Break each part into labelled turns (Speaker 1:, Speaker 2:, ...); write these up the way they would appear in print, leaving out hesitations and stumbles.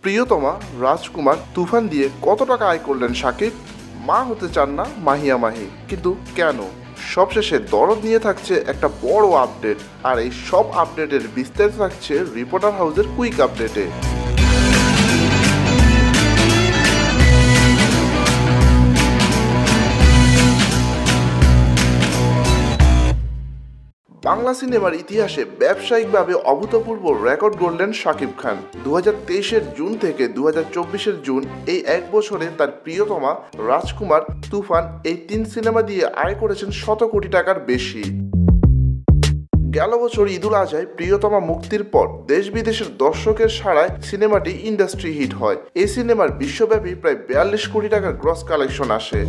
Speaker 1: প্রিয়তমা রাজকুমার তুফান দিয়ে কত টাকা আয় করলেন শাকিব? মা হতে চান না মাহিয়া মাহি, কিন্তু কেন? সবশেষে দরদ নিয়ে থাকছে একটা বড় আপডেট, আর এই সব আপডেটের বিস্তারিত থাকছে রিপোর্টার হাউসের কুইক আপডেটে। বাংলা সিনেমার ইতিহাসে ব্যবসায়িকভাবে অভূতপূর্ব রেকর্ড গড়লেন শাকিব খান। 2023-এর জুন থেকে 2024-এর জুন, এই এক বছরে তার প্রিয়তমা রাজকুমার, তুফান এই 3 সিনেমা দিয়ে আয় করেছেন 100 কোটি টাকার বেশি। গেল বছর ঈদুল আজহায় প্রিয়তমা মুক্তির পর দেশ বিদেশের দর্শকের সাড়ায় সিনেমাটি ইন্ডাস্ট্রি হিট হয়। এই সিনেমার বিশ্বব্যাপী প্রায় 42 কোটি টাকার গ্রস কালেকশন আসে।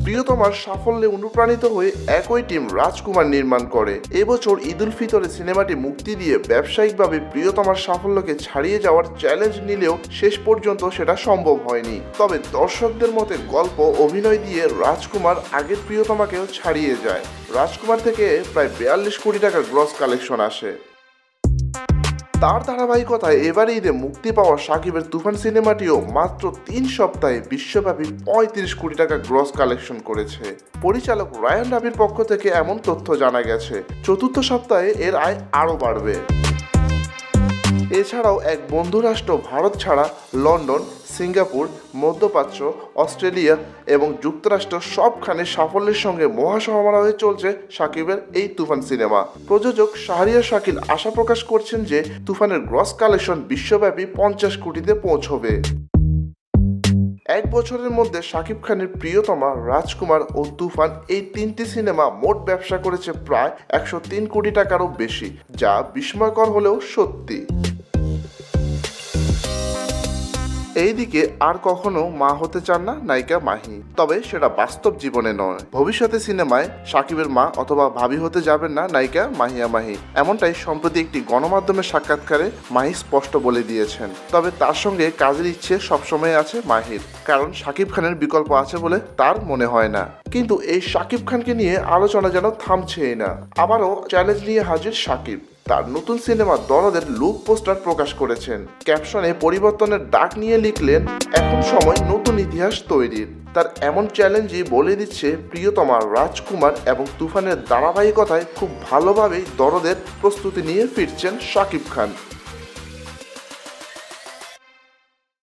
Speaker 1: প্রিয়তমার সাফল্যে অনুপ্রাণিত হয়ে একই টিম রাজকুমার নির্মাণ করে। এবছর ঈদুল ফিতরে সিনেমাটি মুক্তি দিয়ে ব্যবসায়িকভাবে প্রিয়তমার সাফল্যকে ছাড়িয়ে যাওয়ার চ্যালেঞ্জ নিলেও শেষ পর্যন্ত সেটা সম্ভব হয়নি। তবে দর্শকদের মতে গল্প অভিনয় দিয়ে রাজকুমার আগের প্রিয়তমাকেও ছাড়িয়ে যায়। রাজকুমার থেকে প্রায় 42 কোটি টাকার গ্রস কালেকশন আসে। তার ধারাবাহিকতায় এবারে ঈদে মুক্তি পাওয়া শাকিবের তুফান সিনেমাটিও মাত্র 3 সপ্তাহে বিশ্বব্যাপী 35 কোটি টাকা গ্রস কালেকশন করেছে। পরিচালক রায়ান রাবির পক্ষ থেকে এমন তথ্য জানা গেছে, চতুর্থ সপ্তাহে এর আয় আরও বাড়বে। এছাড়াও এক বন্ধু রাষ্ট্র ভারত ছাড়া লন্ডন, সিঙ্গাপুর, মধ্যপ্রাচ্য, অস্ট্রেলিয়া এবং যুক্তরাষ্ট্র সবখানে সাফল্যের সঙ্গে মহাসমারোহে চলছে শাকিবের এই তুফান সিনেমা। প্রযোজক শাহরিয়ার শাকিল আশা প্রকাশ করছেন যে তুফানের গ্রস কালেকশন বিশ্বব্যাপী 50 কোটিতে পৌঁছবে। এক বছরের মধ্যে শাকিব খানের প্রিয়তমা, রাজকুমার ও তুফান এই 3টি সিনেমা মোট ব্যবসা করেছে প্রায় 103 কোটি টাকারও বেশি, যা বিস্ময়কর হলেও সত্যি। এইদিকে আর কখনো মা হতে চান না নায়িকা মাহি, তবে সেটা বাস্তব জীবনে নয়। ভবিষ্যতে সিনেমায় শাকিবের মা অথবা ভাবি হতে যাবেন না নায়িকা মাহিয়া মাহি, এমনটাই সম্প্রতি একটি গণমাধ্যমের সাক্ষাৎকারে মাহি স্পষ্ট বলে দিয়েছেন। তবে তার সঙ্গে কাজের ইচ্ছে সবসময় আছে মাহির, কারণ শাকিব খানের বিকল্প আছে বলে তার মনে হয় না। কিন্তু এই শাকিব খানকে নিয়ে আলোচনা যেন থামছেই না। আবারও চ্যালেঞ্জ নিয়ে হাজির শাকিব। তার নতুন সিনেমা দরদের লুক পোস্টার প্রকাশ করেছেন। ক্যাপশনে পরিবর্তনের ডাক নিয়ে লিখলেন, এখন সময় নতুন ইতিহাস তৈরির। তার এমন চ্যালেঞ্জই বলে দিচ্ছে প্রিয়তমা, রাজকুমার এবং তুফানের ধারাবাহিকতায় খুব ভালোভাবেই দরদের প্রস্তুতি নিয়ে ফিরছেন শাকিব খান।